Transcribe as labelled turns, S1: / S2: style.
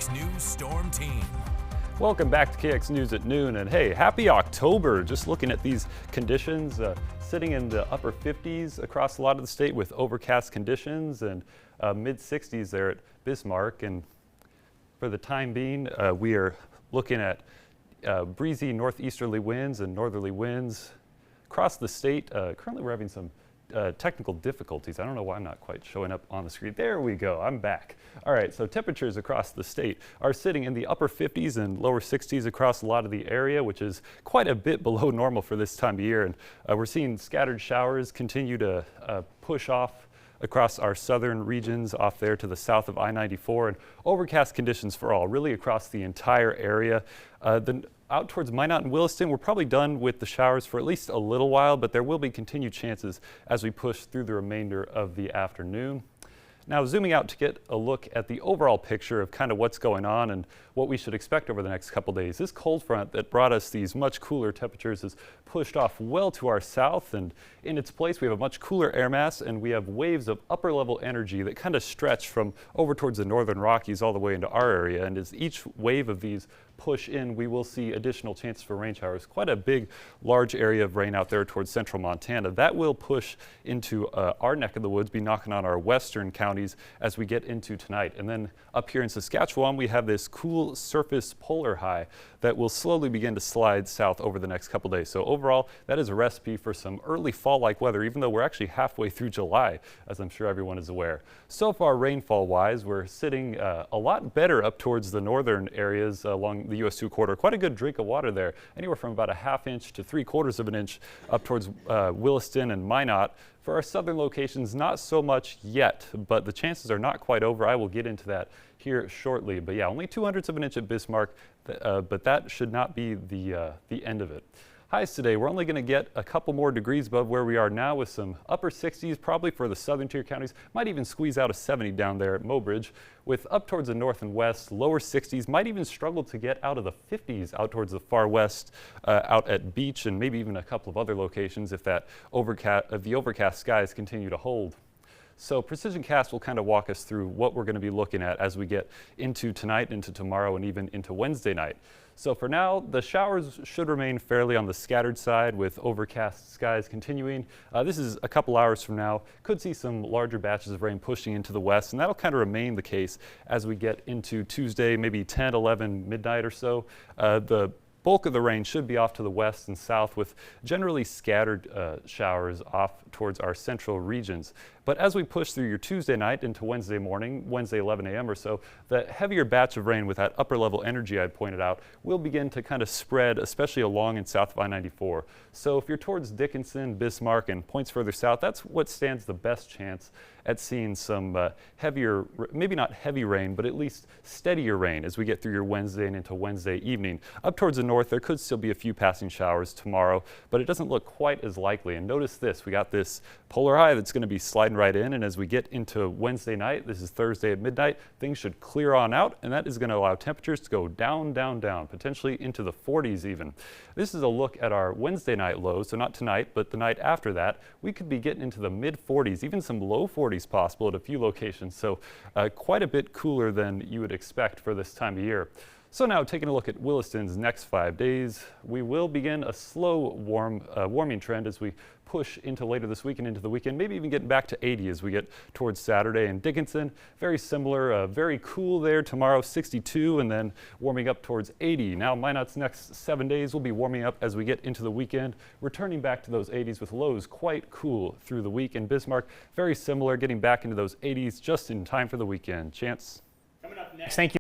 S1: KX News Storm Team.
S2: Welcome back to KX News at noon, and hey, happy October. Just looking at these conditions, sitting in the upper 50s across a lot of the state with overcast conditions, and mid 60s there at Bismarck. And for the time being, we are looking at breezy northeasterly winds and northerly winds across the state. Currently we're having some technical difficulties. I don't know why I'm not quite showing up on the screen. There we go, I'm back. All right, so temperatures across the state are sitting in the upper 50s and lower 60s across a lot of the area, which is quite a bit below normal for this time of year. And we're seeing scattered showers continue to push off across our southern regions off there to the south of I-94, and overcast conditions for all, really across the entire area. Out towards Minot and Williston, we're probably done with the showers for at least a little while, but there will be continued chances as we push through the remainder of the afternoon. Now, zooming out to get a look at the overall picture of kind of what's going on and what we should expect over the next couple days. This cold front that brought us these much cooler temperatures is pushed off well to our south, and in its place we have a much cooler air mass, and we have waves of upper level energy that kind of stretch from over towards the northern Rockies all the way into our area. And as each wave of these push in, we will see additional chances for rain showers. Quite a big, large area of rain out there towards central Montana. That will push into our neck of the woods, be knocking on our western counties as we get into tonight. And then up here in Saskatchewan, we have this cool surface polar high that will slowly begin to slide south over the next couple days. So overall, that is a recipe for some early fall-like weather, even though we're actually halfway through July, as I'm sure everyone is aware. So far, rainfall-wise, we're sitting a lot better up towards the northern areas along the US 2 corridor. Quite a good drink of water there, anywhere from about a ½ inch to 3/4 of an inch up towards Williston and Minot. For our southern locations, not so much yet, but the chances are not quite over. I will get into that here shortly. But yeah, only 2/100 of an inch at Bismarck, but that should not be the end of it. Highs today, we're only going to get a couple more degrees above where we are now, with some upper 60s probably for the southern tier counties. Might even squeeze out a 70 down there at Mobridge, with up towards the north and west, lower 60s. Might even struggle to get out of the 50s out towards the far west, out at Beach, and maybe even a couple of other locations if the overcast skies continue to hold. So Precision Cast will kind of walk us through what we're going to be looking at as we get into tonight, into tomorrow, and even into Wednesday night. So for now, the showers should remain fairly on the scattered side, with overcast skies continuing. This is a couple hours from now. Could see some larger batches of rain pushing into the west, and that'll kind of remain the case as we get into Tuesday, maybe 10, 11, midnight or so. The bulk of the rain should be off to the west and south, with generally scattered showers off towards our central regions. But as we push through your Tuesday night into Wednesday morning, Wednesday 11 a.m. or so, the heavier batch of rain with that upper level energy I pointed out will begin to kind of spread, especially along and south of I-94. So if you're towards Dickinson, Bismarck, and points further south, that's what stands the best chance at seeing some heavier, maybe not heavy rain, but at least steadier rain as we get through your Wednesday and into Wednesday evening. Up towards the north, there could still be a few passing showers tomorrow, but it doesn't look quite as likely. And notice this, we got this polar high that's going to be sliding right in, and as we get into Wednesday night, this is Thursday at midnight, things should clear on out, and that is going to allow temperatures to go down, down, down, potentially into the 40s even. This is a look at our Wednesday night lows, so not tonight, but the night after that. We could be getting into the mid 40s, even some low 40s possible at a few locations, so quite a bit cooler than you would expect for this time of year. So now, taking a look at Williston's next 5 days, we will begin a slow warming trend as we push into later this week and into the weekend, maybe even getting back to 80 as we get towards Saturday. And Dickinson, very similar, very cool there tomorrow, 62, and then warming up towards 80. Now Minot's next 7 days will be warming up as we get into the weekend, returning back to those 80s with lows quite cool through the week. And Bismarck, very similar, getting back into those 80s just in time for the weekend. Chance?
S3: Coming up next. Thank you.